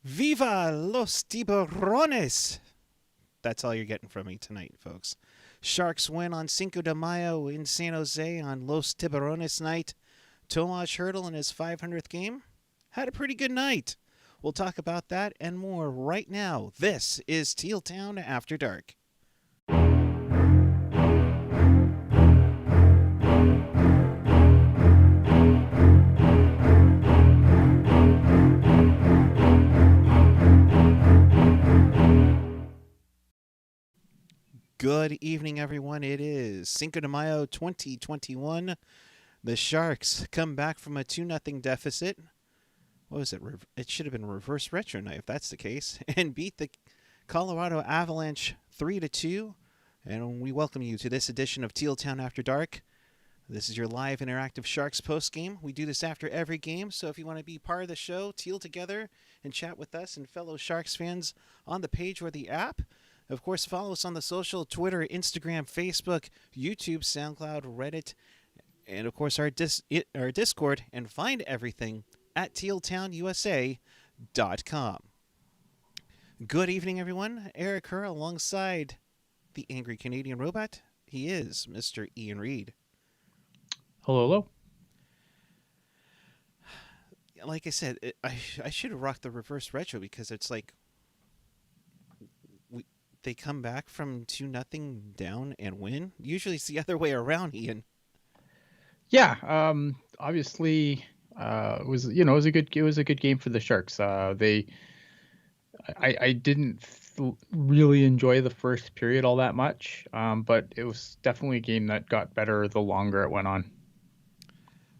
Viva los tiburones! That's all you're getting from me tonight, folks. Sharks win on Cinco de Mayo in San Jose on Los Tiburones night. Tomas Hertl in his 500th game had a pretty good night. We'll talk about that and more right now. This is Teal Town After Dark. Good evening, everyone. It is Cinco de Mayo 2021. The Sharks come back from a 2-0 deficit. What was it? It should have been reverse retro night if that's the case. And beat the Colorado Avalanche 3-2. And we welcome you to this edition of Teal Town After Dark. This is your live interactive Sharks postgame. We do this after every game, so if you want to be part of the show, teal together and chat with us and fellow Sharks fans on the page or the app. Of course, follow us on the social, Twitter, Instagram, Facebook, YouTube, SoundCloud, Reddit, and of course our Discord, and find everything at tealtownusa.com. Good evening, everyone. Erik Karlsson alongside the Angry Canadian Robot. He is Mr. Ian Reid. Hello, hello. Like I said, I should have rocked the reverse retro because it's like they come back from 2-0 down and win. Usually it's the other way around, Ian. Yeah, obviously, it was a good game for the Sharks. I didn't really enjoy the first period all that much, but it was definitely a game that got better the longer it went on.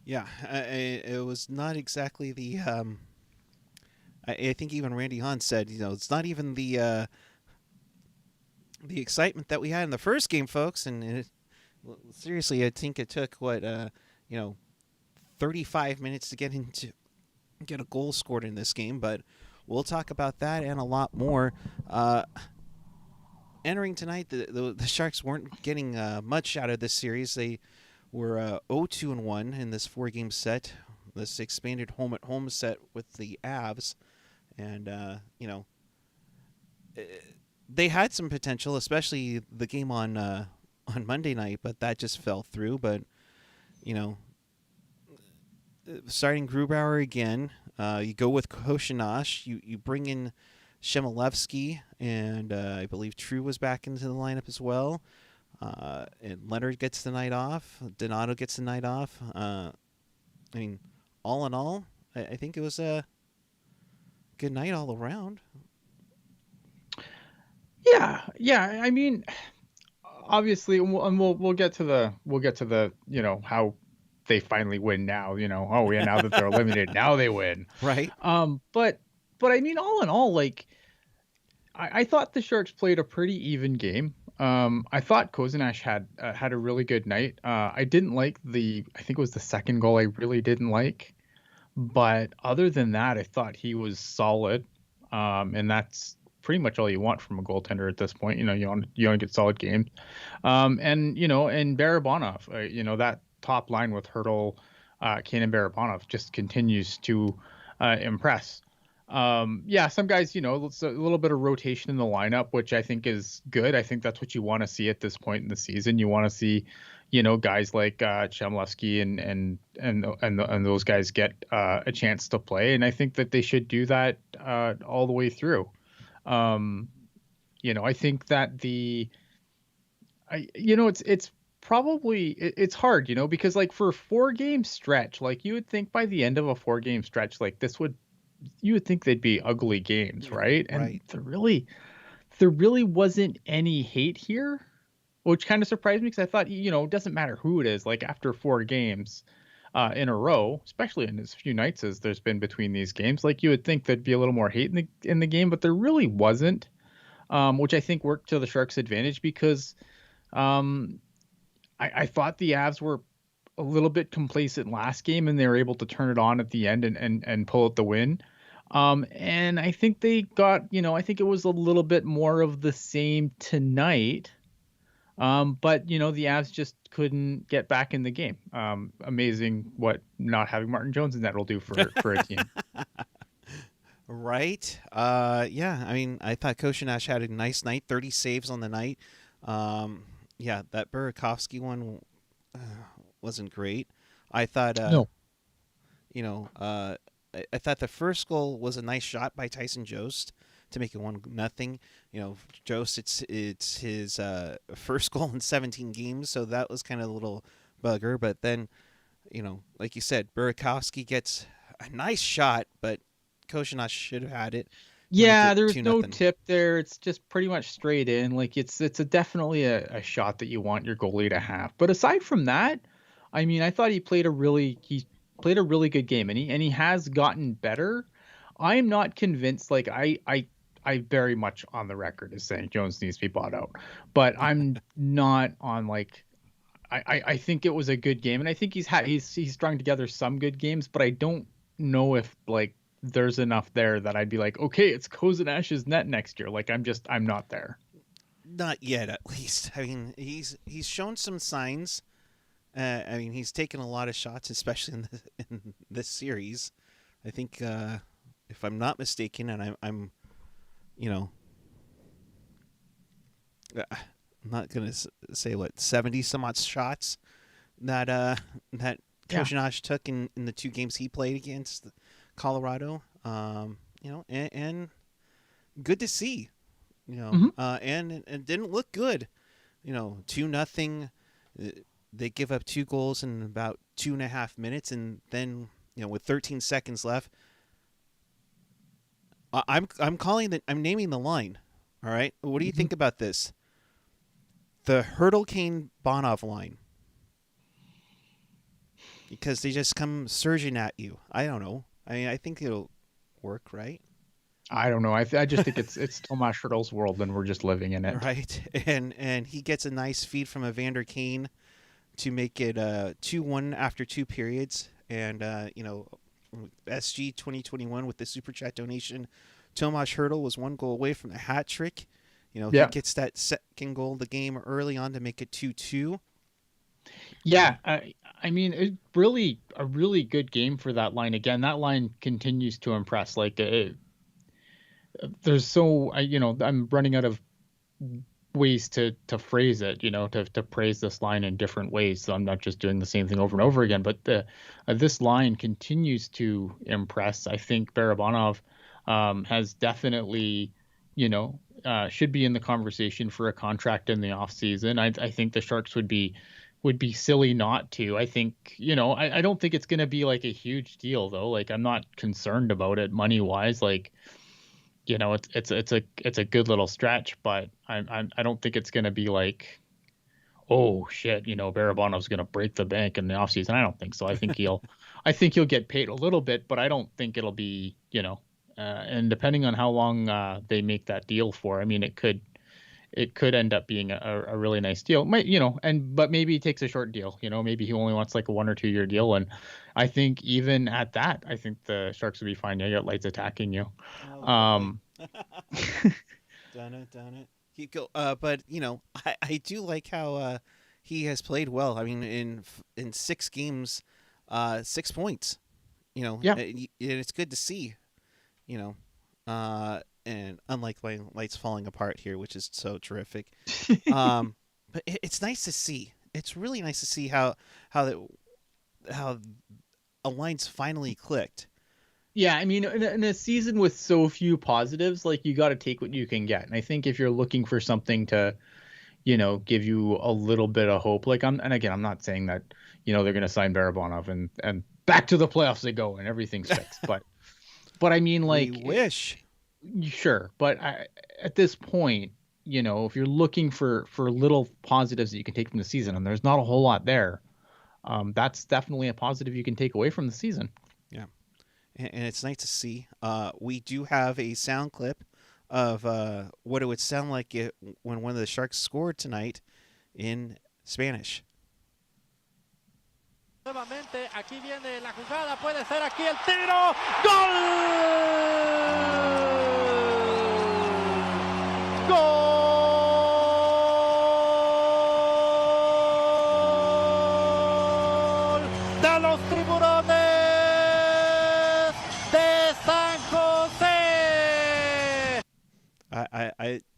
Yeah, it was not exactly the. I think even Randy Hahn said, it's not even the excitement that we had in the first game, folks. And seriously, I think it took 35 minutes to get a goal scored in this game. But we'll talk about that and a lot more. Entering tonight, the Sharks weren't getting much out of this series. They were 0-2-1 in this 4-game set, this expanded home-at-home set with the Avs. And, they had some potential, especially the game on Monday night, but that just fell through. But, starting Grubauer again, you go with Koshinash, you bring in Shemalevsky, and I believe True was back into the lineup as well. And Leonard gets the night off. Donato gets the night off. All in all, I think it was a good night all around. Yeah. I mean, obviously, we'll get to the how they finally win now. Now that they're eliminated, now they win. Right. But I mean, all in all, like, I thought the Sharks played a pretty even game. I thought Koshinash had a really good night. I didn't like I think it was the second goal I really didn't like. But other than that, I thought he was solid. And that's pretty much all you want from a goaltender at this point. You want to get solid games. And Barabanov, that top line with Hertl, Kane and Barabanov just continues to impress. Some guys, it's a little bit of rotation in the lineup, which I think is good. I think that's what you want to see at this point in the season. You want to see, guys like Chemlevsky and those guys get a chance to play, and I think that they should do that all the way through. I think that it's probably it's hard, because like for a 4-game stretch, like you would think by the end of a 4-game stretch, like you would think they'd be ugly games, right? And right. there really wasn't any hate here, which kind of surprised me because I thought, it doesn't matter who it is. Like after 4 games in a row, especially in as few nights as there's been between these games, like you would think there'd be a little more hate in the game, but there really wasn't, which I think worked to the Sharks' advantage because I thought the Avs were a little bit complacent last game and they were able to turn it on at the end and pull out the win. And I think they got, I think it was a little bit more of the same tonight. But the Avs just couldn't get back in the game. Amazing what not having Martin Jones in that will do for a team. Right. Yeah. I mean, I thought Koshinash had a nice night. 30 saves on the night. Yeah, that Burakovsky one uh, wasn't great. I thought. No. You know, I thought the first goal was a nice shot by Tyson Jost to make it 1-0. You know, Jost, it's his first goal in 17 games, so that was kind of a little bugger. But then, you know, like you said, Burakovsky gets a nice shot, but Koshinash should have had it. Yeah, there was 2-0. no tip there. It's just pretty much straight in. Like it's definitely a shot that you want your goalie to have. But aside from that, I mean, I thought he played a really good game, and he has gotten better. I'm not convinced. Like I very much on the record as saying Jones needs to be bought out, but I'm not on like. I think it was a good game, and I think he's strung together some good games, but I don't know if like there's enough there that I'd be like, okay, it's Kozinash's net next year. Like I'm not there. Not yet, at least. I mean, he's shown some signs. I mean, he's taken a lot of shots, especially in this series. I think, if I'm not mistaken, and I'm you know, I'm not gonna say what 70 some odd shots that that Koshinash took in the 2 games he played against Colorado. You know, and good to see. You know, and it didn't look good. You know, 2-0. They give up 2 goals in about 2.5 minutes, and then, you know, with 13 seconds left, I'm naming the line. All right, what do you think about this? The Hertl Kane Bonov line, because they just come surging at you. I don't know. I mean, I think it'll work, right? I don't know. I just think it's Tomas Hertl's world, and we're just living in it. Right, and he gets a nice feed from Evander Kane to make it 2-1 after 2 periods. And, you know, SG 2021 with the Super Chat donation, Tomas Hertl was 1 goal away from the hat trick. You know, he gets that second goal of the game early on to make it 2-2. Yeah, I mean, it's really a really good game for that line. Again, that line continues to impress. Like, there's you know, I'm running out of ways to phrase it, you know, to praise this line in different ways. So I'm not just doing the same thing over and over again, but this line continues to impress. I think Barabanov has definitely, you know, should be in the conversation for a contract in the offseason. I think the Sharks would be silly not to. I think, you know, I don't think it's going to be like a huge deal though. Like I'm not concerned about it money wise. Like, you know, it's a good little stretch, but I don't think it's going to be like, oh shit, you know, Barabanov's going to break the bank in the offseason. I don't think so. I think he'll get paid a little bit, but I don't think it'll be, you know, and depending on how long they make that deal for, I mean, it could end up being a really nice deal. Might, you know, but maybe he takes a short deal, you know, maybe he only wants like a 1 or 2 year deal. And I think even at that, I think the Sharks would be fine. You got lights attacking you. Done it. Keep go. But you know, I do like how he has played well. I mean, in 6 games, 6 points. You know, yeah, and it's good to see. You know, and unlike lights falling apart here, which is so terrific. But it's nice to see. It's really nice to see how a line's finally clicked. Yeah, I mean, in a season with so few positives, like you got to take what you can get. And I think if you're looking for something to, you know, give you a little bit of hope, like and again, I'm not saying that, you know, they're going to sign Barabanov and back to the playoffs they go and everything's fixed, but I mean, like, we wish. Sure, but at this point, you know, if you're looking for little positives that you can take from the season, and there's not a whole lot there, that's definitely a positive you can take away from the season. Yeah, and it's nice to see. We do have a sound clip of what it would sound like when one of the Sharks scored tonight in Spanish. Nuevamente, aquí viene la jugada, puede ser aquí el tiro, ¡gol! ¡Gol! De los Tiburones de San José.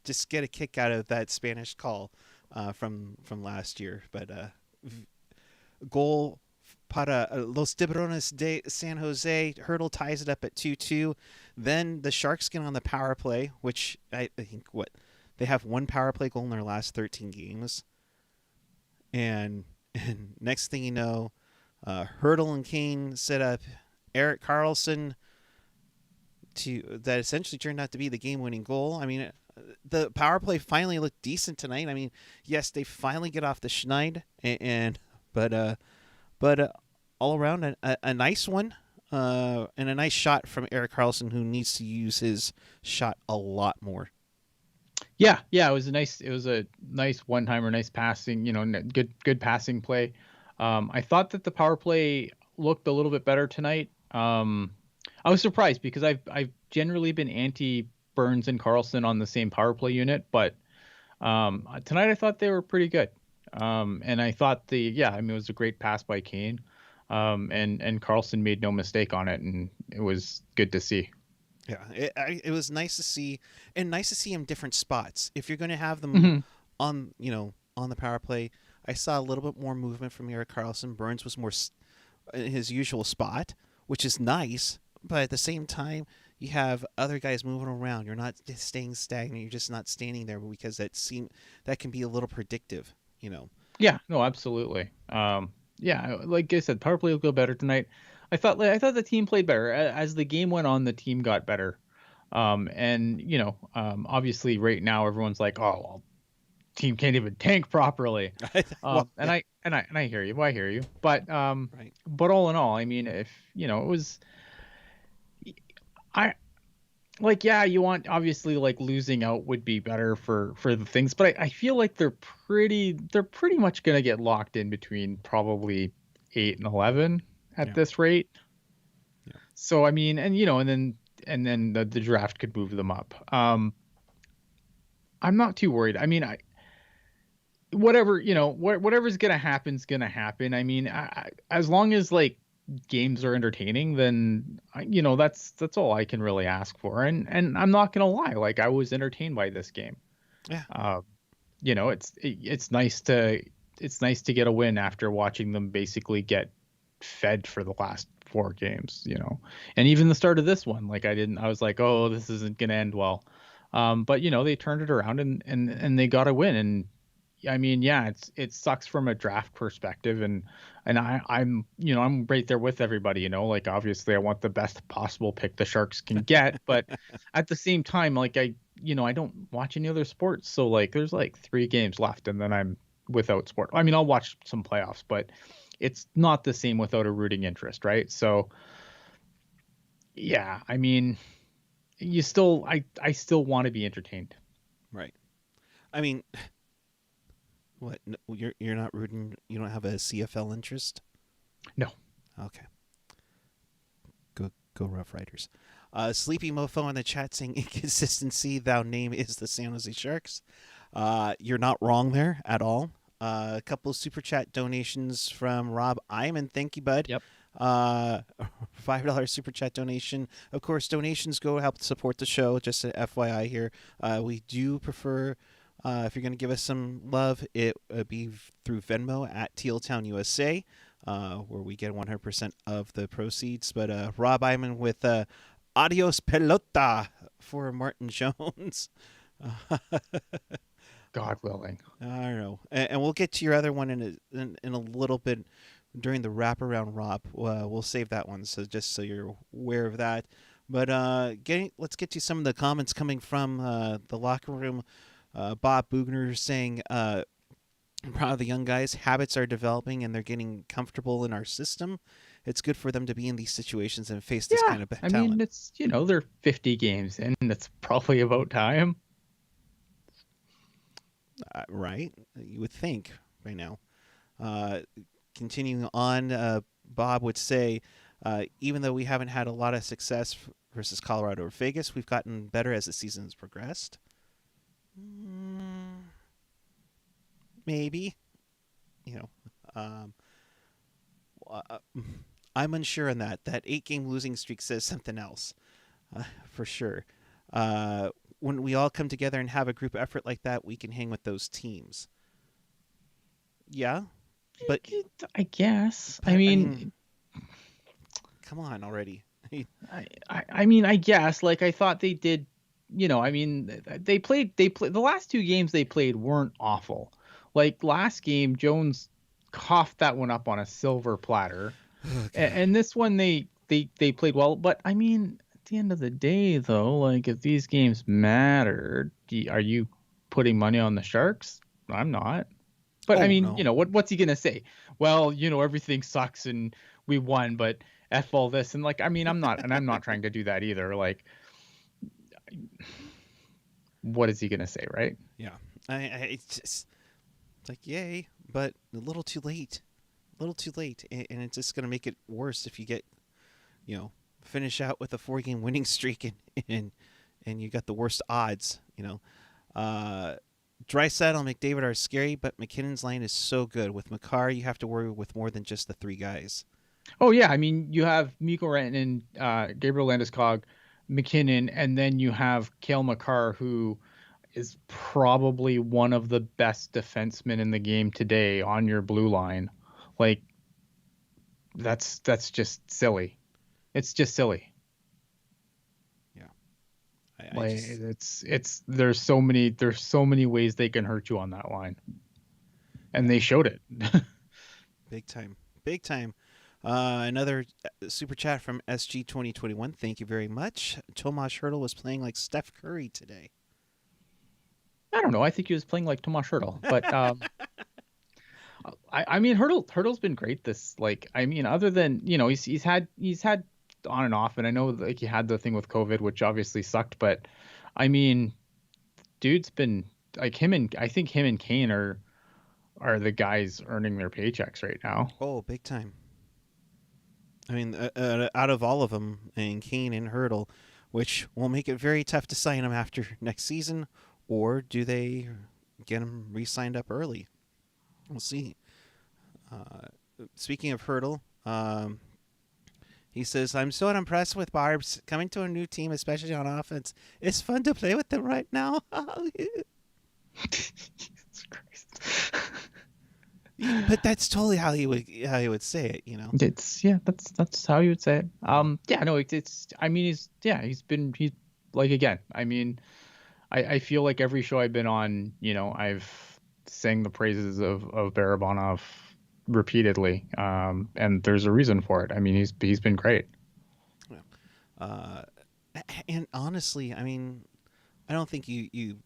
just get a kick out of that Spanish call from last year. But goal para Los Tiburones de San Jose. Hertl ties it up at 2-2. Then the Sharks get on the power play, which I think they have one power play goal in their last 13 games. And next thing you know, Hertl and Kane set up Erik Karlsson that essentially turned out to be the game-winning goal. I mean, the power play finally looked decent tonight. I mean, yes, they finally get off the schneid, but all around a nice one, and a nice shot from Erik Karlsson, who needs to use his shot a lot more. Yeah, it was a nice one-timer, nice passing, good passing play. I thought that the power play looked a little bit better tonight. I was surprised because I've generally been anti Burns and Karlsson on the same power play unit, but tonight I thought they were pretty good. And I thought it was a great pass by Kane. And Karlsson made no mistake on it, and it was good to see. Yeah, it was nice to see, and nice to see him different spots. If you're going to have them on the power play, I saw a little bit more movement from Erik Karlsson. Burns was more in his usual spot, which is nice, but at the same time, you have other guys moving around. You're not just staying stagnant. You're just not standing there, because that can be a little predictive, Yeah, no, absolutely. Like I said, power play will go better tonight. I thought the team played better as the game went on. The team got better, obviously right now everyone's like, oh, well, team can't even tank properly. And I hear you. I hear you. But right. But all in all, I mean, if it was, you want, obviously, like, losing out would be better for the things, but I feel like they're pretty much gonna get locked in between probably 8 and 11 at this rate. Yeah. So I mean, and then the draft could move them up. I'm not too worried. I mean, whatever's gonna happen's gonna happen. I mean, as long as, like, games are entertaining, then that's all I can really ask for. And I'm not gonna lie, like, I was entertained by this game. Yeah. It's nice to get a win after watching them basically get fed for the last 4 games. And even the start of this one, like, I was like, oh, this isn't gonna end well. But they turned it around and they got a win. And I mean, yeah, it sucks from a draft perspective, and I'm right there with everybody. Like, obviously I want the best possible pick the Sharks can get, but at the same time, like, I don't watch any other sports, so, like, there's like 3 games left, and then I'm without sport. I mean, I'll watch some playoffs, but it's not the same without a rooting interest, right? So yeah, I mean, I still want to be entertained. Right. I mean, what? No, you're not rooting? You don't have a CFL interest? No. Okay. Go Rough Riders. Sleepy Mofo in the chat saying inconsistency. Thou name is the San Jose Sharks. You're not wrong there at all. A couple of super chat donations from Rob Iman. Thank you, bud. Yep. $5 super chat donation. Of course, donations go help support the show. Just an FYI here. We do prefer, if you're going to give us some love, it would be through Venmo at Teal Town USA, where we get 100% of the proceeds. But Rob Iman with Adios Pelota for Martin Jones. God willing. I don't know. And we'll get to your other one in a little bit during the wraparound, Rob. We'll save that one, so just so you're aware of that. But let's get to some of the comments coming from the locker room. Bob Bugner saying, I'm proud of the young guys. Habits are developing, and they're getting comfortable in our system. It's good for them to be in these situations and face this kind of talent. I mean, it's, they're 50 games in, and it's probably about time. Right? You would think right now. Continuing on, Bob would say, even though we haven't had a lot of success versus Colorado or Vegas, we've gotten better as the season has progressed. Maybe. I'm unsure on that. That 8-game losing streak says something else, for sure. when we all come together and have a group effort like that, we can hang with those teams. Yeah, but I guess. but, I mean, come on already. I mean, I guess. Like, I thought they did. I mean, they played. The last two games they played weren't awful. Like last game, Jones coughed that one up on a silver platter, and this one they played well. But I mean, at the end of the day, though, like if these games matter, are you putting money on the Sharks? I'm not. But I mean, no. what's he gonna say? Well, everything sucks and we won, but F all this. And like, I mean, I'm not trying to do that either. Like, what is he gonna say, right? Yeah, it's just like yay, but a little too late. And it's just gonna make it worse if you get, finish out with a 4-game winning streak and you got the worst odds. Draisaitl and McDavid are scary, but McKinnon's line is so good. With Makar, you have to worry with more than just the 3 guys. Oh yeah, I mean, you have Mikko Rantanen, Gabriel Landeskog, McKinnon, and then you have Cale Makar, who is probably one of the best defensemen in the game today on your blue line. Like, that's just silly. It's just silly. There's so many ways they can hurt you on that line, and they showed it. Big time. Another super chat from SG 2021. Thank you very much. Tomas Hertl was playing like Steph Curry today. I don't know. I think he was playing like Tomas Hertl, but I mean, Hertl's been great. Other than he's had on and off, and I know like he had the thing with COVID, which obviously sucked, but I mean, dude's been like I think him and Kane are the guys earning their paychecks right now. Oh, big time. I mean, out of all of them, and Kane and Hertl, which will make it very tough to sign them after next season, or do they get them re-signed up early? We'll see. Speaking of Hertl, he says, I'm so impressed with Barbs coming to a new team, especially on offense. It's fun to play with them right now. Jesus Christ. But that's totally how he would say it, That's how you would say it. He's like, again, I mean, I feel like every show I've been on, I've sang the praises of Barabanov repeatedly, and there's a reason for it. I mean, he's been great. And honestly, I mean, I don't think you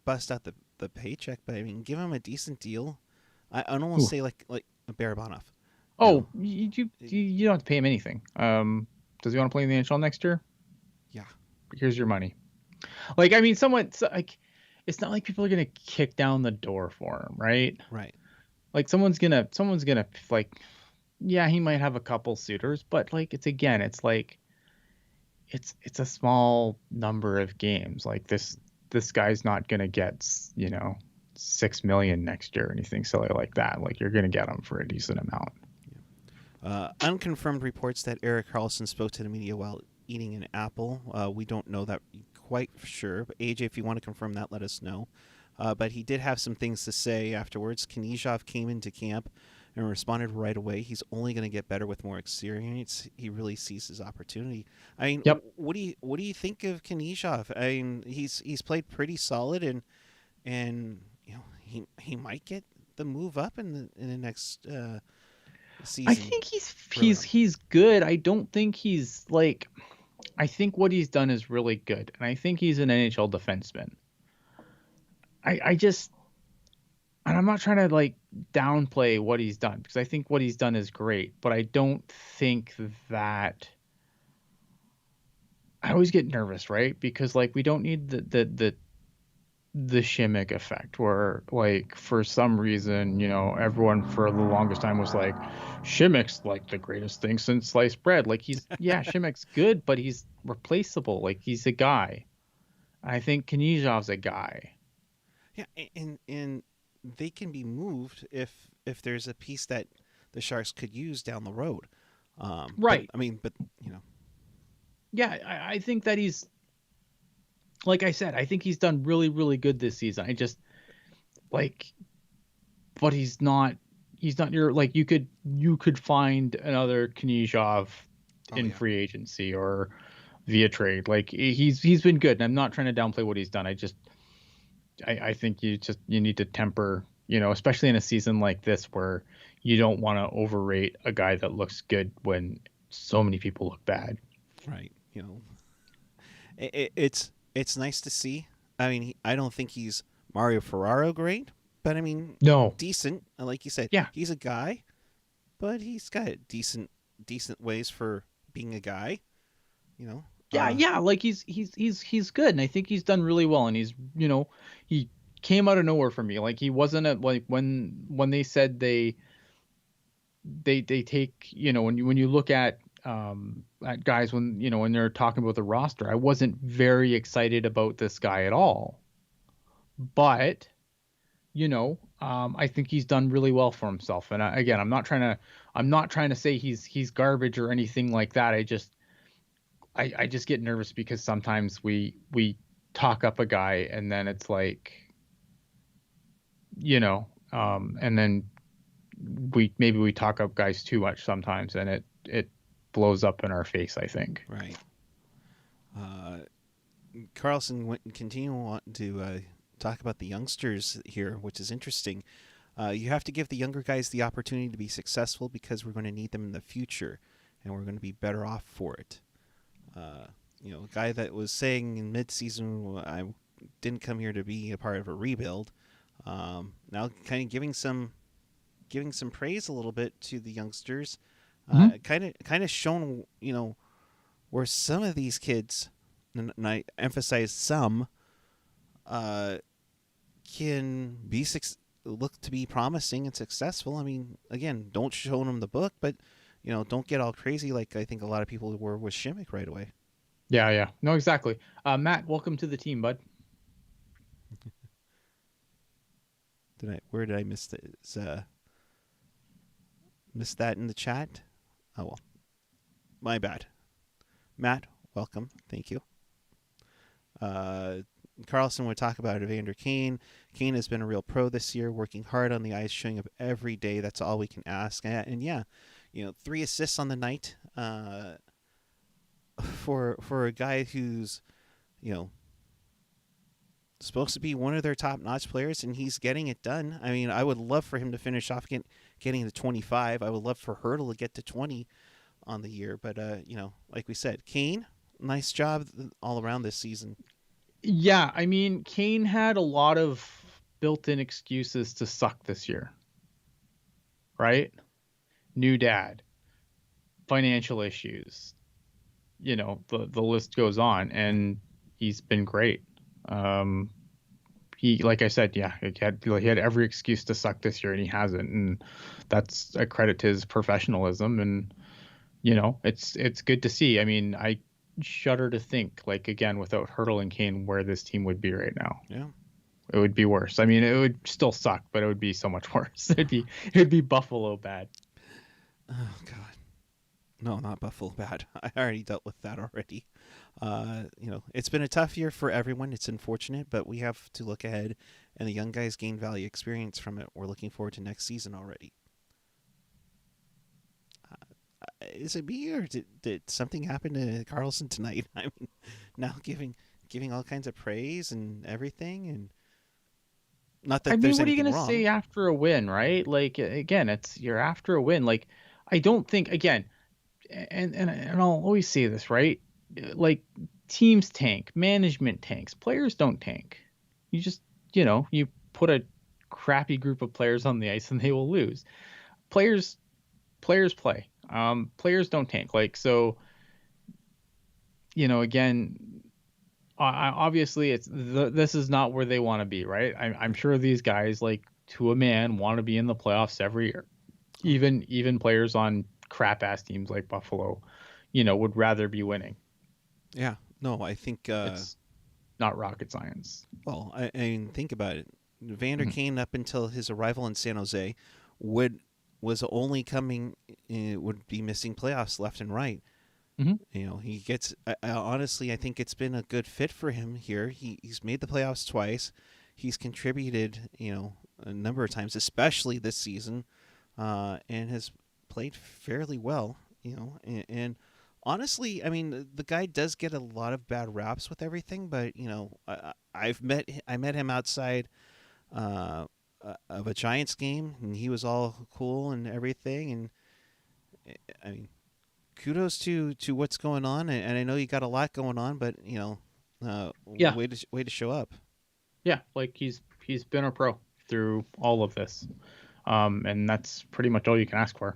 bust out the paycheck, but I mean, give him a decent deal. I'd almost say like a Barabanov. Oh, you don't have to pay him anything. Does he want to play in the NHL next year? Yeah. Here's your money. Like, I mean, it's not like people are gonna kick down the door for him, right? Right. Like someone's gonna like, yeah, he might have a couple suitors, but like it's a small number of games. Like this guy's not gonna get $6 million next year or anything silly like that. Like you're gonna get him for a decent amount. Unconfirmed reports that Erik Karlsson spoke to the media while eating an apple. We don't know that quite sure, but AJ, if you want to confirm that, let us know. But he did have some things to say afterwards. Knyzhov came into camp and responded right away. He's only going to get better with more experience. He really sees his opportunity. I mean, yep. What do you think of Knyzhov? I mean, he's played pretty solid, and he might get the move up in the next season. I think he's good. I don't think he's like. I think what he's done is really good, and I think he's an NHL defenseman. And I'm not trying to like downplay what he's done, because I think what he's done is great, but I don't think that. I always get nervous, right? Because like we don't need the Shimmick effect, where like for some reason, everyone for the longest time was like, Shimmick's like the greatest thing since sliced bread. Like Shimmick's good, but he's replaceable. Like he's a guy. I think Knyzhov's a guy. Yeah, and they can be moved if there's a piece that the Sharks could use down the road. Right. But, I mean, Yeah, I think that like I said, I think he's done really, really good this season. I just like, but he's not your, like, you could find another Knyzhov in free agency or via trade. Like, he's been good, and I'm not trying to downplay what he's done. I think you need to temper, especially in a season like this where you don't want to overrate a guy that looks good when so many people look bad. Right. It's nice to see. I mean, I don't think he's Mario Ferraro great, but I mean, No. decent. Like you said, Yeah. he's a guy, but he's got decent ways for being a guy. Yeah, like he's good, and I think he's done really well, and he's, he came out of nowhere for me. Like, he wasn't like when they said they take, when you look at guys, when they're talking about the roster, I wasn't very excited about this guy at all. But I think he's done really well for himself. And again, I'm not trying to say he's garbage or anything like that. I just get nervous because sometimes we talk up a guy, and then it's like, and then we talk up guys too much sometimes, and it blows up in our face, I think. Right. Karlsson continue to talk about the youngsters here, which is interesting. You have to give the younger guys the opportunity to be successful because we're going to need them in the future, and we're going to be better off for it. A guy that was saying in mid-season, I didn't come here to be a part of a rebuild. Now kind of giving some praise a little bit to the youngsters. Kind of shown, where some of these kids, and I emphasize some, can be look to be promising and successful. I mean, again, don't show them the book, but don't get all crazy like I think a lot of people were with Šimik right away. Yeah. No, exactly. Matt, welcome to the team, bud. Where did I miss this? Missed that in the chat? Oh, well. My bad. Matt, welcome. Thank you. Karlsson would talk about Evander Kane. Kane has been a real pro this year, working hard on the ice, showing up every day. That's all we can ask. And yeah, 3 assists on the night for a guy who's, supposed to be one of their top-notch players, and he's getting it done. I mean, I would love for him to finish off getting to 25. I would love for Hertl to get to 20 on the year. But, like we said, Kane, nice job all around this season. Yeah, I mean, Kane had a lot of built-in excuses to suck this year, right? New dad, financial issues, the list goes on, and he's been great. He, like I said, he had every excuse to suck this year, and he hasn't, and that's a credit to his professionalism. And it's good to see. I mean, I shudder to think, like, again, without Hertl and Kane, where this team would be right now. Yeah, it would be worse. I mean, it would still suck, but it would be so much worse. It'd be Buffalo bad. Oh God. No, not Buffalo bad. I already dealt with that already. It's been a tough year for everyone. It's unfortunate, but we have to look ahead, and the young guys gain value experience from it. We're looking forward to next season already. Is it me, or did something happen to Karlsson tonight? I mean, now giving all kinds of praise and everything, and not that there's what are you anything gonna wrong. say after a win, right? Like, again, you're after a win. Like, I don't think, again, and I'll always say this, right? Like, teams tank, management tanks, players don't tank. You just, you put a crappy group of players on the ice and they will lose. Players play. Players don't tank. Like, so, again, obviously this is not where they want to be, right? I'm sure these guys, like, to a man, want to be in the playoffs every year. Even players on crap ass teams like Buffalo, would rather be winning. Yeah, no, I think it's not rocket science. Well, I mean, think about it. Evander Kane, up until his arrival in San Jose, would be missing playoffs left and right. Mm-hmm. He gets. Honestly, I think it's been a good fit for him here. He's made the playoffs twice. He's contributed, a number of times, especially this season, and has played fairly well. And honestly, I mean, the guy does get a lot of bad raps with everything, but I met him outside of a Giants game, and he was all cool and everything. And I mean, kudos to what's going on, and I know you got a lot going on, but Yeah. way to show up. Yeah, like he's been a pro through all of this, and that's pretty much all you can ask for.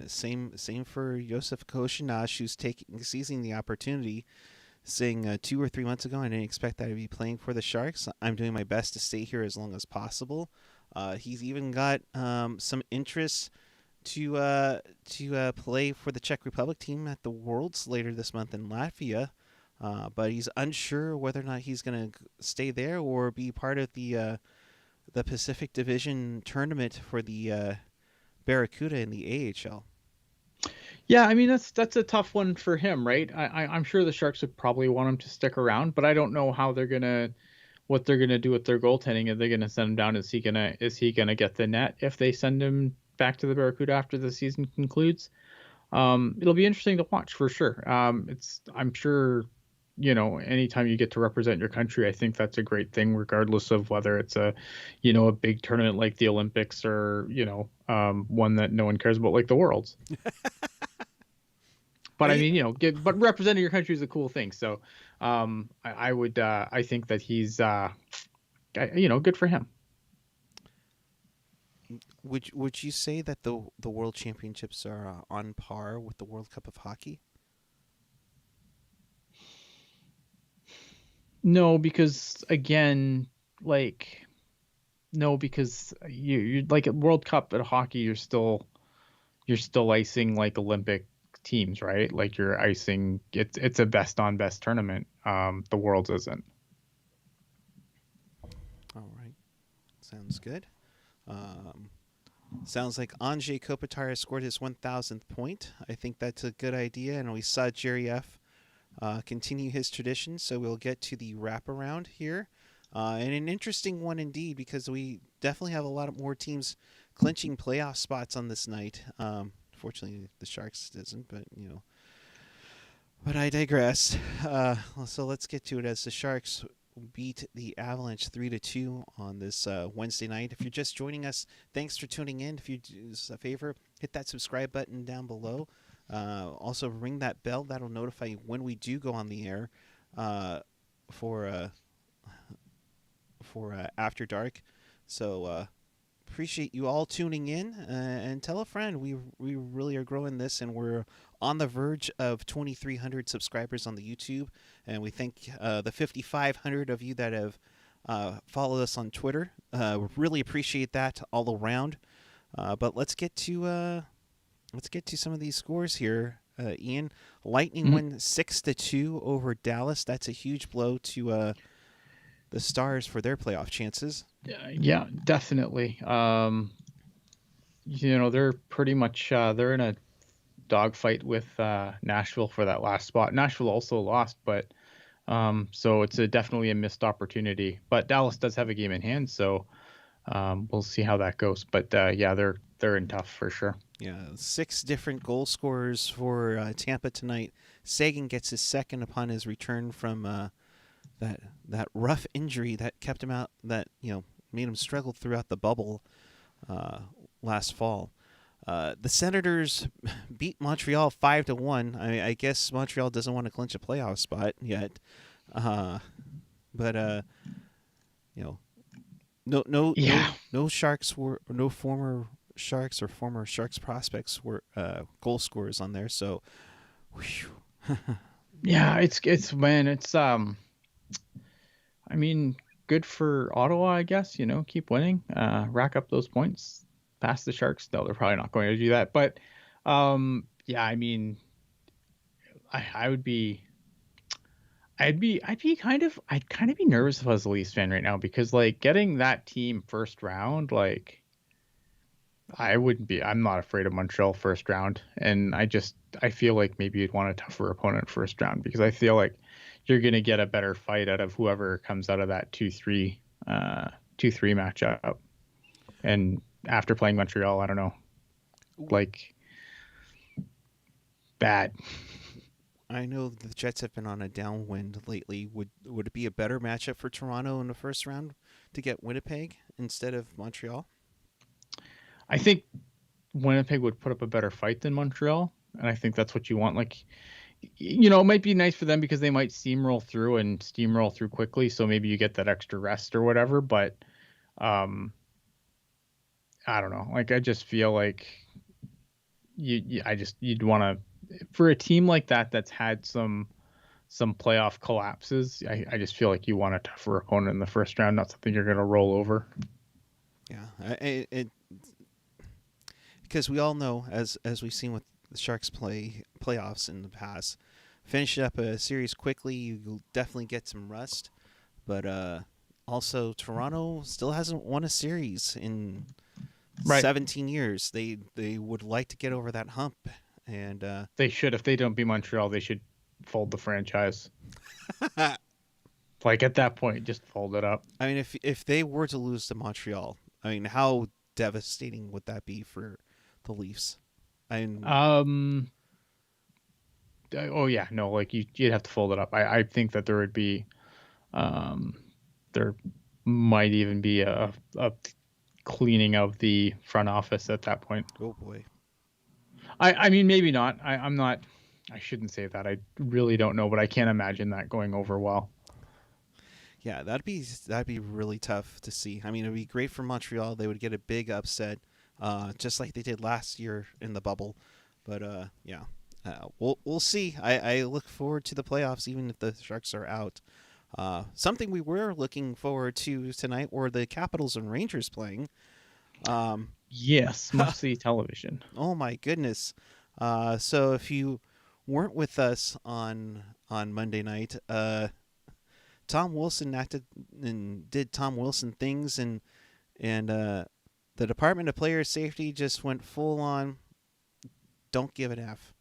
Same for Josef Koshinash, who's seizing the opportunity, saying 2 or 3 months ago, I didn't expect that to be playing for the Sharks. I'm doing my best to stay here as long as possible. He's even got some interest to play for the Czech Republic team at the Worlds later this month in Latvia. But he's unsure whether or not he's going to stay there or be part of the Pacific Division tournament for the Barracuda in the AHL. Yeah, I mean that's a tough one for him, right? I'm sure the Sharks would probably want him to stick around, but I don't know what they're gonna do with their goaltending. Are they gonna send him down? Is he gonna get the net if they send him back to the Barracuda after the season concludes? It'll be interesting to watch for sure. I'm sure, anytime you get to represent your country, I think that's a great thing, regardless of whether it's a big tournament like the Olympics or, one that no one cares about like the Worlds. But I mean, but representing your country is a cool thing. So, I think that he's, good for him. Would you say that the World Championships are on par with the World Cup of Hockey? No, because again, because you like at World Cup at hockey, you're still icing like Olympic teams, right? Like you're icing. It's a best on best tournament. The Worlds isn't. All right, sounds good. Sounds like Anze Kopitar scored his 1,000th point. I think that's a good idea, and we saw Jerry F. Continue his tradition, so we'll get to the wraparound here. And an interesting one indeed, because we definitely have a lot of more teams clinching playoff spots on this night. Fortunately, the Sharks doesn't, but But I digress. So let's get to it as the Sharks beat the Avalanche 3-2 on this Wednesday night. If you're just joining us, thanks for tuning in. If you do us a favor, hit that subscribe button down below. Also, ring that bell. That'll notify you when we do go on the air for After Dark. So appreciate you all tuning in, and tell a friend. We really are growing this, and we're on the verge of 2,300 subscribers on the YouTube, and we thank the 5,500 of you that have followed us on Twitter. We really appreciate that all around. But let's get to some of these scores here. Ian, Lightning win 6-2 over Dallas. That's a huge blow to the Stars for their playoff chances. Yeah, definitely. They're pretty much they're in a dogfight with Nashville for that last spot. Nashville also lost, but so it's definitely a missed opportunity. But Dallas does have a game in hand, so we'll see how that goes. But yeah, they're in tough for sure. Yeah, 6 different goal scorers for Tampa tonight. Sagan gets his second upon his return from that rough injury that kept him out, that made him struggle throughout the bubble last fall. The Senators beat Montreal 5-1. I guess Montreal doesn't want to clinch a playoff spot yet, but no Sharks were no former Sharks or former Sharks prospects were goal scorers on there. So, yeah, it's I mean, good for Ottawa, I guess. Keep winning, rack up those points, pass the Sharks. No, they're probably not going to do that. But yeah, I mean, I'd kind of be nervous if I was a Leafs fan right now, because like getting that team first round, like I wouldn't be. I'm not afraid of Montreal first round, and I feel like maybe you'd want a tougher opponent first round because I feel like you're going to get a better fight out of whoever comes out of that 2-3 matchup. And after playing Montreal, I don't know, like bad. I know the Jets have been on a downwind lately. Would it be a better matchup for Toronto in the first round to get Winnipeg instead of Montreal? I think Winnipeg would put up a better fight than Montreal, and I think that's what you want. Like, it might be nice for them because they might steamroll through quickly, so maybe you get that extra rest or whatever. But I don't know. Like, I just feel like you'd want to, for a team like that that's had some playoff collapses. I just feel like you want a tougher opponent in the first round, not something you're going to roll over. Yeah, because we all know, as we've seen with the Sharks playoffs in the past, finish up a series quickly, you'll definitely get some rust. But also, Toronto still hasn't won a series in 17 years. They would like to get over that hump, and they should. If they don't beat Montreal, they should fold the franchise. Like, at that point, just fold it up. I mean, if they were to lose to Montreal, I mean, how devastating would that be for the Leafs? Oh yeah, no, like you'd have to fold it up. I think that there would be, there might even be a cleaning of the front office at that point. Oh boy. I mean, maybe not. I'm not. I shouldn't say that. I really don't know, but I can't imagine that going over well. Yeah, that'd be really tough to see. I mean, it'd be great for Montreal. They would get a big upset, just like they did last year in the bubble. But yeah, we'll see. I look forward to the playoffs, even if the Sharks are out. Something we were looking forward to tonight were the Capitals and Rangers playing. Yes, must-see television. Oh my goodness! So if you weren't with us on Monday night, Tom Wilson acted and did Tom Wilson things, and the Department of Player Safety just went full on. Don't give an F.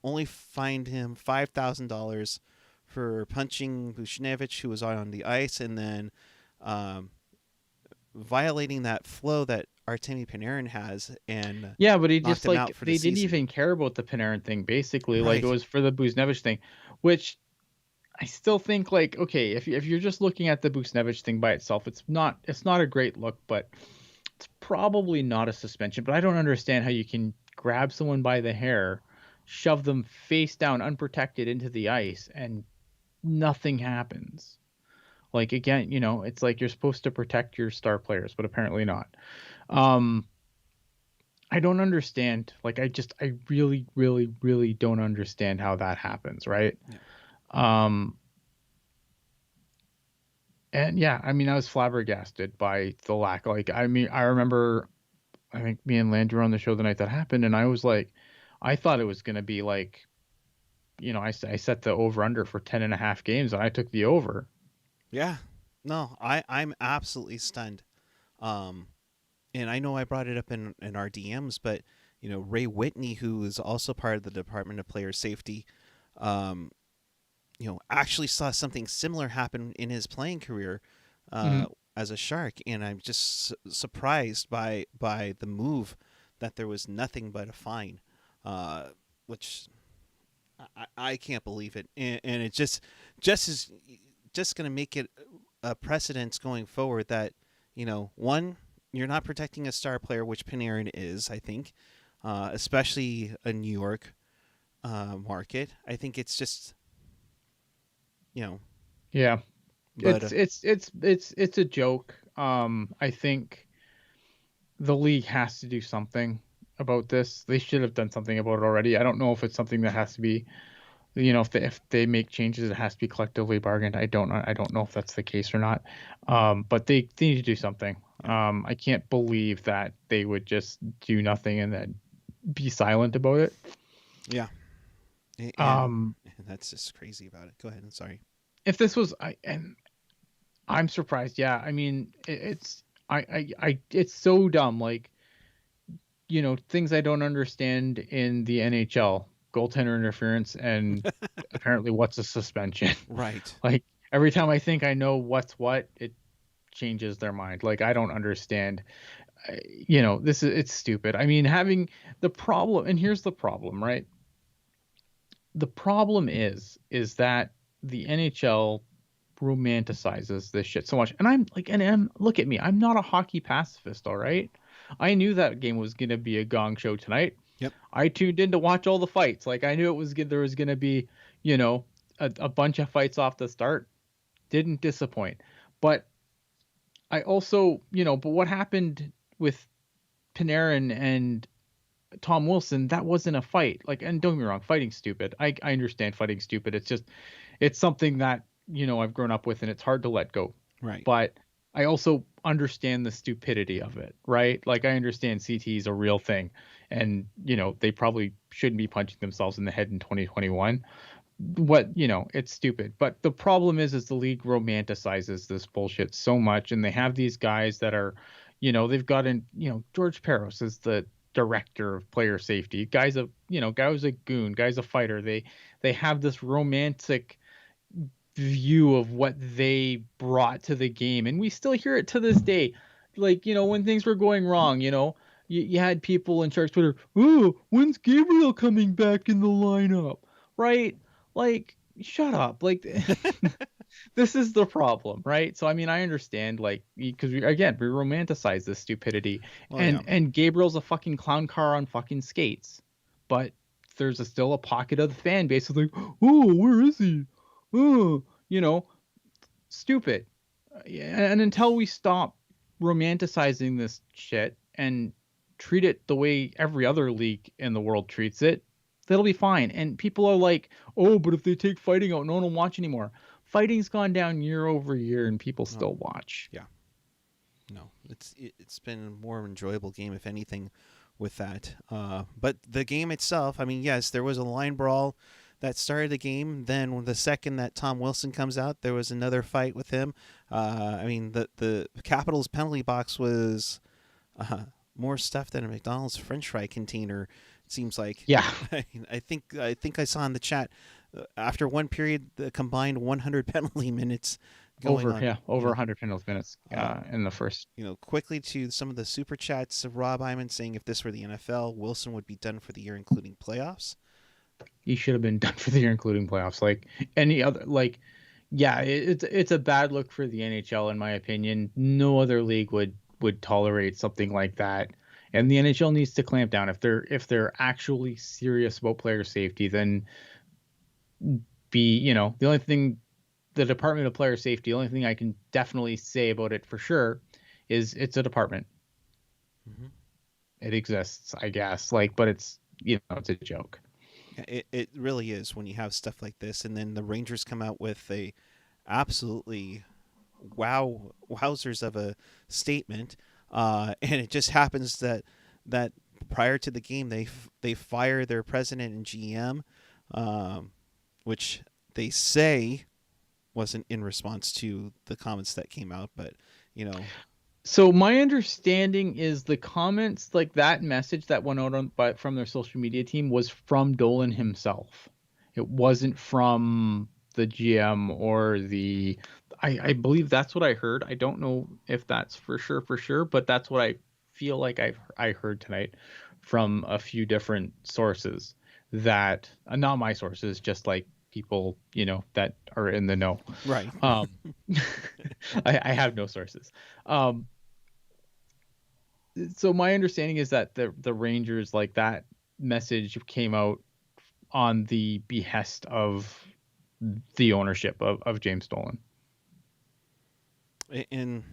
Only fined him $5,000 for punching Buchnevich, who was on the ice, and then violating that flow that Artemi Panarin has. And yeah, but he just they didn't even care about the Panarin thing. Basically, right. Like, it was for the Buchnevich thing, which I still think, like, okay, if you're just looking at the Buchnevich thing by itself, it's not a great look, but it's probably not a suspension. But I don't understand how you can grab someone by the hair, shove them face down unprotected into the ice, and nothing happens. Like, again, it's like you're supposed to protect your star players, but apparently not. I don't understand. Like, I really, really, really don't understand how that happens, right? Yeah. And yeah, I mean, I was flabbergasted by the lack. Like, I mean, I remember, I think me and Landry were on the show the night that happened, and I was like, I thought it was going to be like, I set the over-under for 10.5 games, and I took the over. Yeah. No, I'm absolutely stunned. And I know I brought it up in our DMs, but, Ray Whitney, who is also part of the Department of Player Safety, actually saw something similar happen in his playing career as a Shark. And I'm just surprised by the move that there was nothing but a fine, which I can't believe it. And it just is just going to make it a precedence going forward that, one, you're not protecting a star player, which Panarin is, I think, especially a New York market. I think it's just, Yeah, but, it's a joke. I think the league has to do something about this. They should have done something about it already. I don't know if it's something that has to be, if they make changes, it has to be collectively bargained. I don't know if that's the case or not. But they need to do something. I can't believe that they would just do nothing and then be silent about it. Yeah. And that's just crazy about it. Go ahead. I'm sorry. If this was, I'm surprised. Yeah. I mean, it's so dumb. Like, things I don't understand in the NHL, goaltender interference, and apparently what's a suspension. Right. Like every time I think I know what's what, it changes their mind. Like I don't understand. It's stupid. I mean, having the problem, and here's the problem, right? The problem is that the NHL romanticizes this shit so much. And look at me, I'm not a hockey pacifist, all right? I knew that game was going to be a gong show tonight. Yep. I tuned in to watch all the fights. Like I knew there was going to be, a bunch of fights off the start. Didn't disappoint. But I also, but what happened with Panarin and Tom Wilson, that wasn't a fight. Like, and don't get me wrong, fighting's stupid. I understand fighting's stupid. It's something that, I've grown up with and it's hard to let go. Right. But I also understand the stupidity of it, right? Like I understand CT is a real thing and, they probably shouldn't be punching themselves in the head in 2021. It's stupid. But the problem is the league romanticizes this bullshit so much. And they have these guys that are, they've got George Peros is the director of player safety. Guy was a goon, guy's a fighter. They have this romantic view of what they brought to the game. And we still hear it to this day. Like, when things were going wrong, you had people in Sharks Twitter, oh, when's Gabriel coming back in the lineup? Right? Like, shut up. Like, this is the problem, right? So, I mean, I understand, like, because we romanticize this stupidity. And Gabriel's a fucking clown car on fucking skates. But there's still a pocket of the fan base that's like, oh, where is he? Oh, stupid. And until we stop romanticizing this shit and treat it the way every other league in the world treats it, that'll be fine. And people are like, oh, but if they take fighting out, no one will watch anymore. Fighting's gone down year over year and people still watch. Yeah. No, it's been a more enjoyable game, if anything, with that. But the game itself, I mean, yes, there was a line brawl that started the game. Then the second that Tom Wilson comes out, there was another fight with him. I mean, the Capitals penalty box was more stuff than a McDonald's French fry container. It seems like. Yeah. I think I saw in the chat after one period, the combined 100 penalty minutes. Over 100 penalty minutes in the first. Quickly to some of the super chats of Rob Hyman saying if this were the NFL, Wilson would be done for the year, including playoffs. He should have been done for the year, including playoffs. Like any other, it's a bad look for the NHL in my opinion. No other league would tolerate something like that, and the NHL needs to clamp down if they're actually serious about player safety. Then the only thing, the Department of Player Safety, the only thing I can definitely say about it for sure is it's a department. Mm-hmm. It exists, I guess. But it's it's a joke. It really is when you have stuff like this, and then the Rangers come out with a absolutely wowzers of a statement, and it just happens that prior to the game they fire their president and GM, which they say wasn't in response to the comments that came out, but So my understanding is the comments, like that message that went out from their social media team, was from Dolan himself. It wasn't from the GM or the. I believe that's what I heard. I don't know if that's for sure, but that's what I feel like I heard tonight from a few different sources. That not my sources, just like people that are in the know. Right. I have no sources. So my understanding is that the Rangers, like, that message came out on the behest of the ownership of James Dolan. And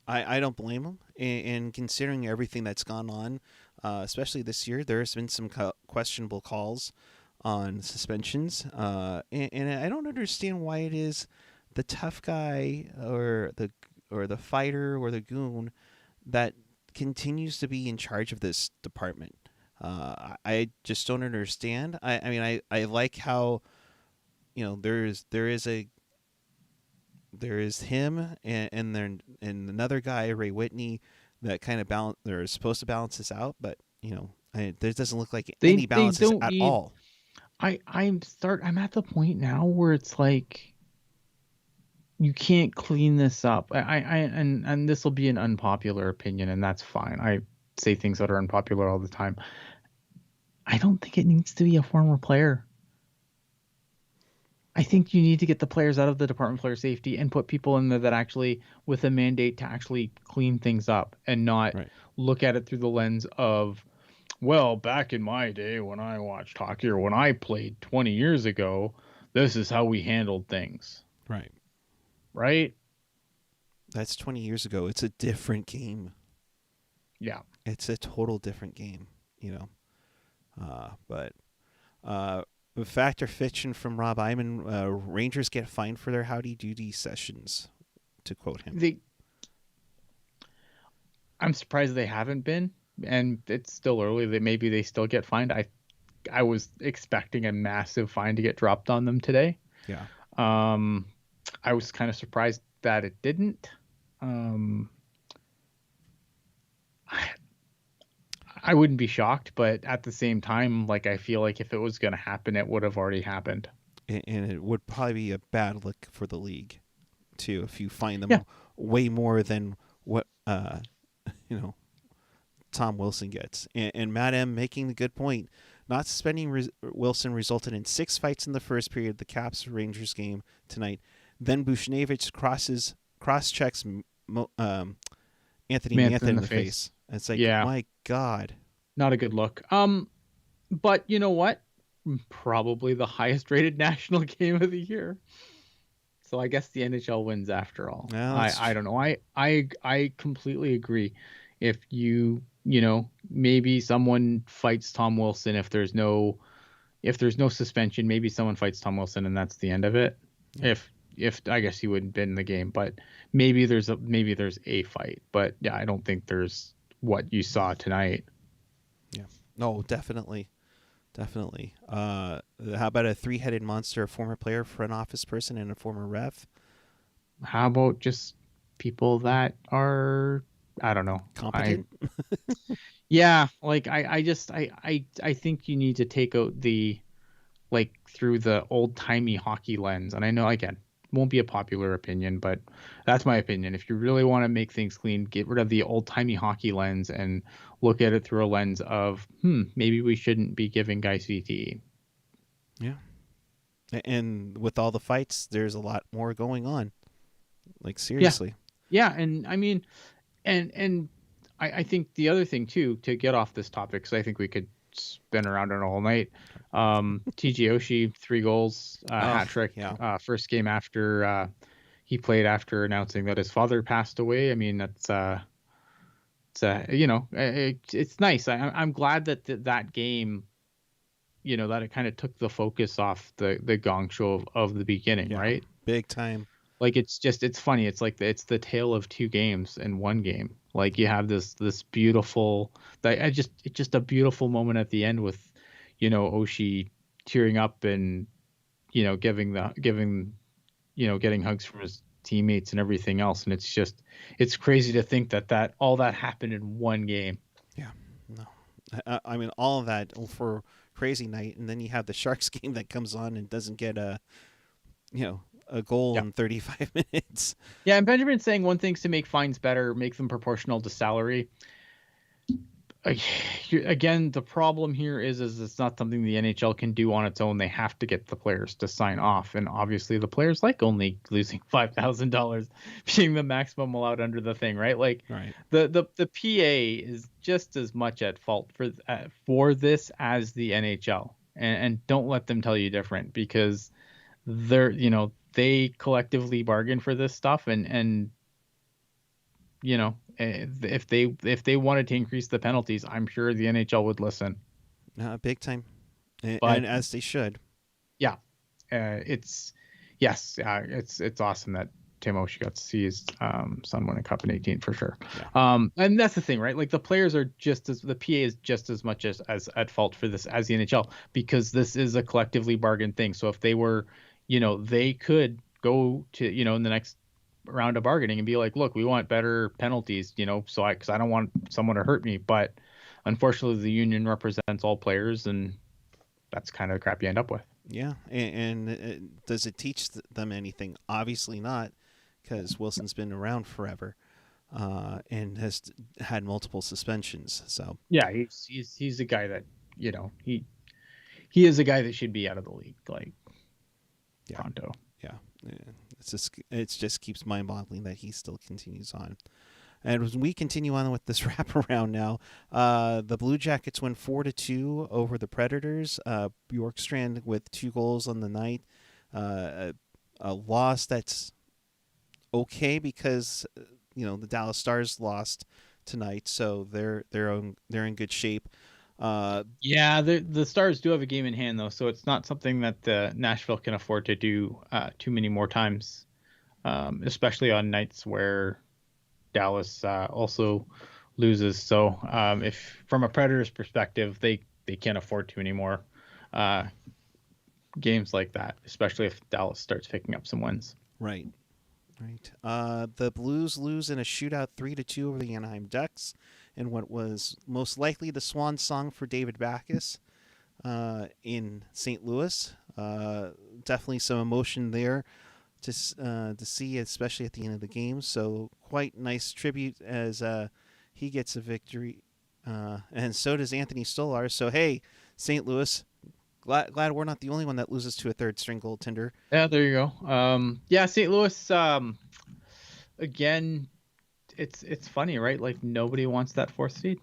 I don't blame him. And considering everything that's gone on, especially this year, there's been some questionable calls on suspensions, and I don't understand why it is the tough guy or the fighter or the goon that continues to be in charge of this department. I just don't understand. I mean, I like how there is him and another guy, Ray Whitney, that kind of balance. They're supposed to balance this out, but there doesn't look like They any balances don't at need. all. I'm at the point now where it's like you can't clean this up. And this will be an unpopular opinion, and that's fine. I say things that are unpopular all the time. I don't think it needs to be a former player. I think you need to get the players out of the Department of Player Safety and put people in there that actually, with a mandate to actually clean things up and not look at it through the lens of, well, back in my day when I watched hockey or when I played 20 years ago, this is how we handled things. Right? That's 20 years ago. It's a different game. Yeah. It's a total different game, But fact or fiction from Rob Iman, Rangers get fined for their howdy doody sessions, to quote him. I'm surprised they haven't been, and it's still early. Maybe they still get fined. I was expecting a massive fine to get dropped on them today. Yeah. I was kind of surprised that it didn't. I wouldn't be shocked, but at the same time, like, I feel like if it was going to happen, it would have already happened. And it would probably be a bad look for the league, too, if you fine them way more than what Tom Wilson gets. And Matt M making the good point. Not suspending Wilson resulted in 6 fights in the first period of the Caps Rangers game tonight. Then Buchnevich cross-checks Anthony Mantha in the face. It's like, my God. Not a good look. But you know what? Probably the highest rated national game of the year. So I guess the NHL wins after all. Well, I don't know. I completely agree. If maybe someone fights Tom Wilson, if there's no suspension, maybe someone fights Tom Wilson and that's the end of it. Yeah. If I guess he wouldn't been in the game, but maybe there's a fight. But yeah, I don't think there's what you saw tonight. Yeah. No, definitely. How about a 3-headed monster, a former player, front office person, and a former ref? How about just people that are, I don't know, competent? Yeah, like I think you need to take out the, like, through the old-timey hockey lens. And I know, again, won't be a popular opinion, but that's my opinion. If you really want to make things clean, get rid of the old-timey hockey lens and look at it through a lens of, maybe we shouldn't be giving guys VTE. Yeah. And with all the fights, there's a lot more going on. Like, seriously. Yeah, and I mean, and I think the other thing, too, to get off this topic, because I think we could spin around it all night. TJ Oshie, 3 goals, hat trick. First game after he played after announcing that his father passed away. I mean, that's it's nice. I'm glad that that game, that it kind of took the focus off the gong show of the beginning, right? Big time. Like, it's funny. It's like it's the tale of 2 games in one game. Like, you have this beautiful, it's just a beautiful moment at the end with, Oshie tearing up and, getting hugs from his teammates and everything else. And it's crazy to think that all that happened in one game. Yeah, no, I mean, all of that for crazy night. And then you have the Sharks game that comes on and doesn't get a goal in 35 minutes. Yeah, and Benjamin's saying one thing's to make fines better, make them proportional to salary. Again, the problem here is it's not something the NHL can do on its own. They have to get the players to sign off, and obviously the players like only losing $5,000 being the maximum allowed under the thing, right? Like, the PA is just as much at fault for this as the NHL, and don't let them tell you different, because they collectively bargain for this stuff, and if they wanted to increase the penalties, I'm sure the NHL would listen. Big time, and as they should. Yeah, it's awesome that Tim Oshie got to see his son win a cup in 2018 for sure. Yeah. And that's the thing, right? Like, the players are the PA is just as much as at fault for this as the NHL, because this is a collectively bargained thing. So if they were, they could go to, in the next round of bargaining and be like, look, we want better penalties, because I don't want someone to hurt me. But unfortunately, the union represents all players, and that's kind of the crap you end up with. Yeah, and does it teach them anything? Obviously not, because Wilson's been around forever and has had multiple suspensions. So yeah, he's a guy that he is a guy that should be out of the league pronto. Yeah, it just keeps mind-boggling that he still continues on. And as we continue on with this wraparound now, the Blue Jackets win 4-2 over the Predators. Bjorkstrand with 2 goals on the night. A loss that's okay because the Dallas Stars lost tonight, so they're in good shape. Yeah, the Stars do have a game in hand though, so it's not something that Nashville can afford to do too many more times, especially on nights where Dallas also loses. So if from a Predators perspective, they can't afford too many more games like that, especially if Dallas starts picking up some wins. Right. The Blues lose in a shootout 3-2 over the Anaheim Ducks in what was most likely the swan song for David Backes in St. Louis. Definitely some emotion there to see, especially at the end of the game. So quite nice tribute as he gets a victory, and so does Anthony Stolar. So hey, St. Louis, glad we're not the only one that loses to a third string goaltender. Yeah, there you go. Yeah, St. Louis. Again, it's funny, right? Like nobody wants that 4th seed.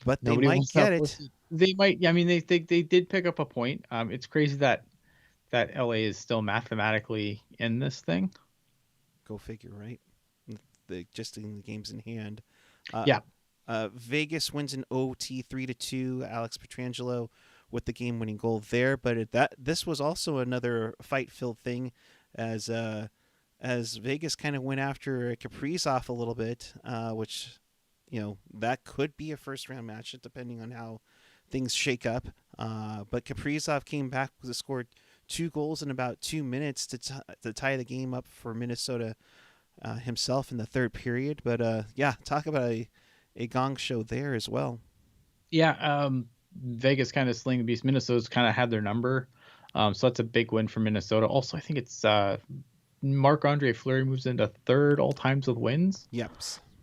But Nobody they might get it. They might. I mean, they did pick up a point. It's crazy that LA is still mathematically in this thing. Go figure, right? Just in the games in hand. Yeah. Vegas wins in OT 3-2. Alex Pietrangelo with the game-winning goal there. But this was also another fight-filled thing, as Vegas kind of went after Kaprizov a little bit, which that could be a first-round match depending on how things shake up. But Kaprizov came back to score 2 goals in about 2 minutes to tie the game up for Minnesota himself in the third period. But talk about a gong show there as well. Yeah, Vegas kind of sling the beast. Minnesota's kind of had their number, so that's a big win for Minnesota. Also, I think it's Marc-Andre Fleury moves into 3rd all times with wins. Yep.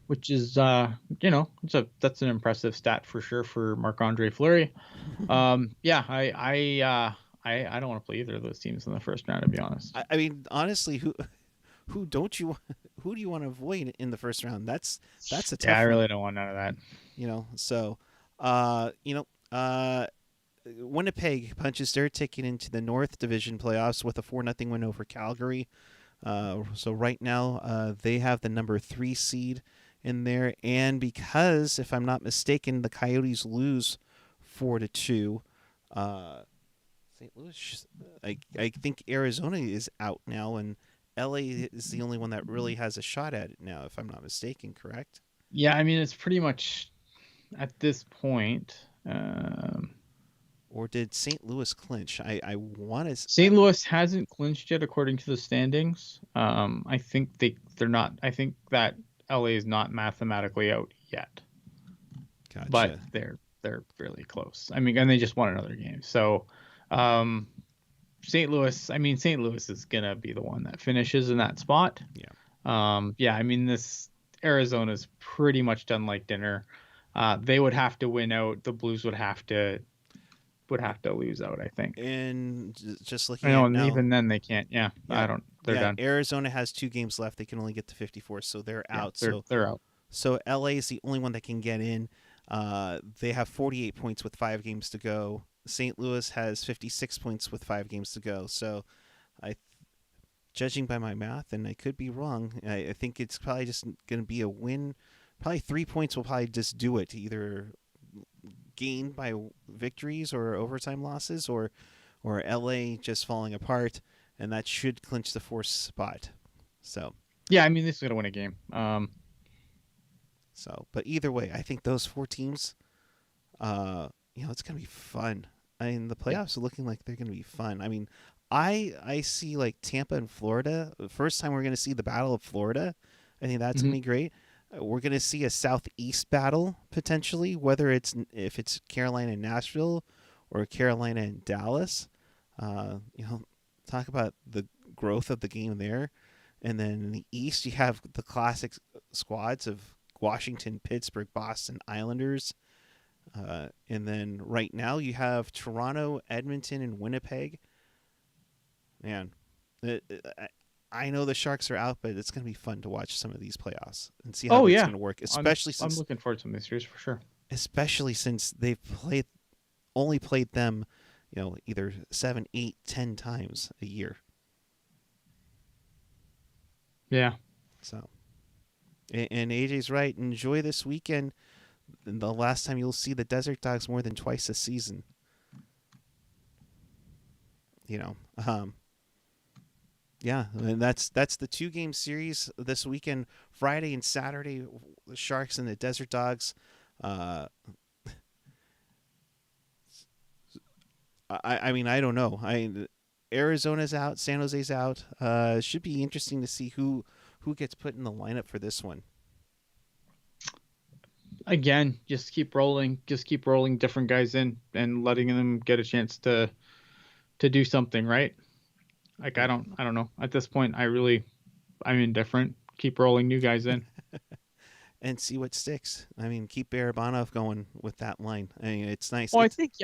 Which is that's an impressive stat for sure for Marc-Andre Fleury. I don't want to play either of those teams in the first round, to be honest. I mean, honestly, who do you want to avoid in the first round? That's a tough I really one. don't want none of that. So Winnipeg punches their ticket into the North Division playoffs with a 4-0 win over Calgary. So right now they have the number 3 seed in there, and because if I'm not mistaken, the Coyotes lose 4-2. St. Louis, I think Arizona is out now, and LA is the only one that really has a shot at it now, if I'm not mistaken, correct? Yeah, I mean, it's pretty much at this point. Or did St. Louis clinch? I want to. St. Louis hasn't clinched yet, according to the standings. I think they're not. I think that LA is not mathematically out yet. Gotcha. But they're really close. I mean, and they just won another game. So, St. Louis is gonna be the one that finishes in that spot. Yeah. I mean, this Arizona's pretty much done like dinner. They would have to win out. The Blues would have to lose out, I think. And just looking at now, even then they can't. Yeah. They're done. Arizona has 2 games left. They can only get to 54, so they're out. They're out. So LA is the only one that can get in. They have 48 points with 5 games to go. St. Louis has 56 points with 5 games to go. So judging by my math, and I could be wrong, I think it's probably just going to be a win. Probably 3 points will probably just do it, either gained by victories or overtime losses, or LA just falling apart, and that should clinch the 4th spot. So yeah, I mean, this is going to win a game. But either way, I think those 4 teams, it's going to be fun. I mean, the playoffs are looking like they're going to be fun. I mean, I see like Tampa and Florida. The first time we're going to see the Battle of Florida. I think that's going to be great. We're going to see a Southeast battle potentially, whether if it's Carolina and Nashville or Carolina and Dallas. Talk about the growth of the game there. And then in the East, you have the classic squads of Washington, Pittsburgh, Boston, Islanders. And then right now you have Toronto, Edmonton, and Winnipeg. Man, I know the Sharks are out, but it's going to be fun to watch some of these playoffs and see how it's going to work. Especially I'm looking forward to some of these series for sure. Especially since they've only played them, either 7, 8, 10 times a year. Yeah. So, and AJ's right. Enjoy this weekend. The last time you'll see the Desert Dogs more than twice a season. Yeah, and that's the 2-game series this weekend, Friday and Saturday. The Sharks and the Desert Dogs. I mean, I don't know. Arizona's out, San Jose's out. Should be interesting to see who gets put in the lineup for this one. Again, just keep rolling different guys in and letting them get a chance to do something, right? Like I don't know. At this point, I'm indifferent. Keep rolling new guys in. And see what sticks. I mean, keep Barabanov going with that line. I mean, it's nice. Well, I think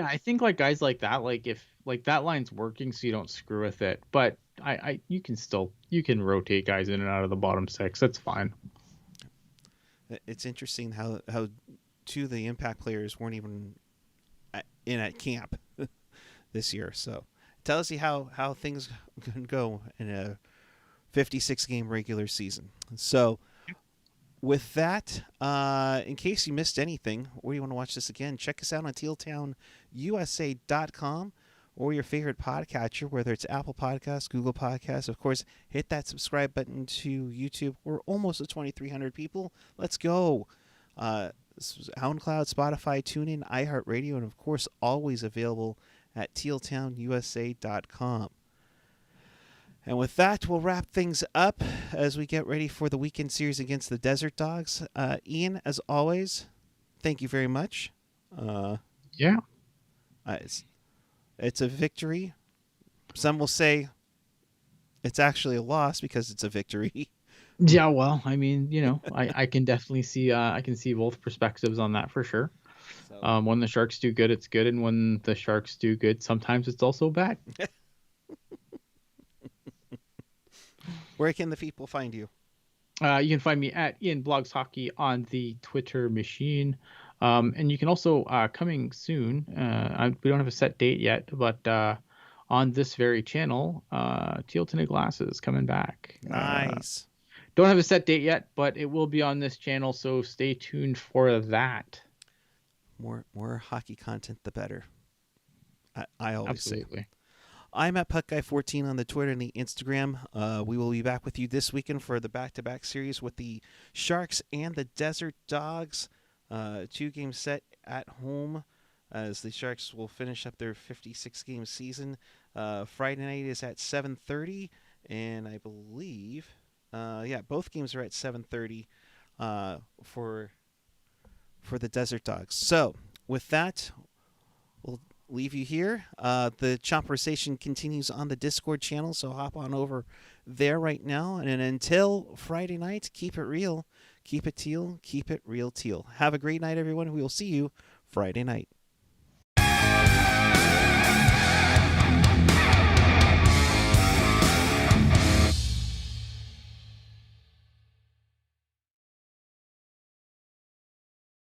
like guys like that, like if like that line's working, so you don't screw with it. But you can rotate guys in and out of the bottom 6. That's fine. It's interesting how 2 of the impact players weren't even at camp this year. So it tells you how things can go in a 56-game regular season. So with that, in case you missed anything or you want to watch this again, check us out on tealtownusa.com or your favorite podcatcher, whether it's Apple Podcasts, Google Podcasts. Of course, hit that subscribe button to YouTube. We're almost at 2,300 people. Let's go. SoundCloud, Spotify, TuneIn, iHeartRadio, and of course, always available at tealtownusa.com. And with that, we'll wrap things up as we get ready for the weekend series against the Desert Dogs. Ian, as always, thank you very much. Yeah. It's a victory. Some will say it's actually a loss because it's a victory. Yeah, well, I mean, I can definitely see I can see both perspectives on that for sure. So, when the Sharks do good, it's good, and when the Sharks do good, sometimes it's also bad. Where can the people find you? You can find me at Ian Blogs Hockey on the Twitter machine. And you can also, coming soon, we don't have a set date yet, but on this very channel, Teal Tinted Glasses coming back. Nice. Don't have a set date yet, but it will be on this channel, so stay tuned for that. More hockey content, the better. I always Absolutely. say. I'm at PuckGuy14 on the Twitter and the Instagram. We will be back with you this weekend for the back-to-back series with the Sharks and the Desert Dogs. 2-game set at home as the Sharks will finish up their 56-game season. Friday night is at 7:30, and I believe, both games are at 7:30 for the Desert Dogs. So with that, we'll leave you here. The conversation continues on the Discord channel, so hop on over there right now. And until Friday night, keep it real, keep it teal, keep it real teal. Have a great night, everyone. We will see you Friday night.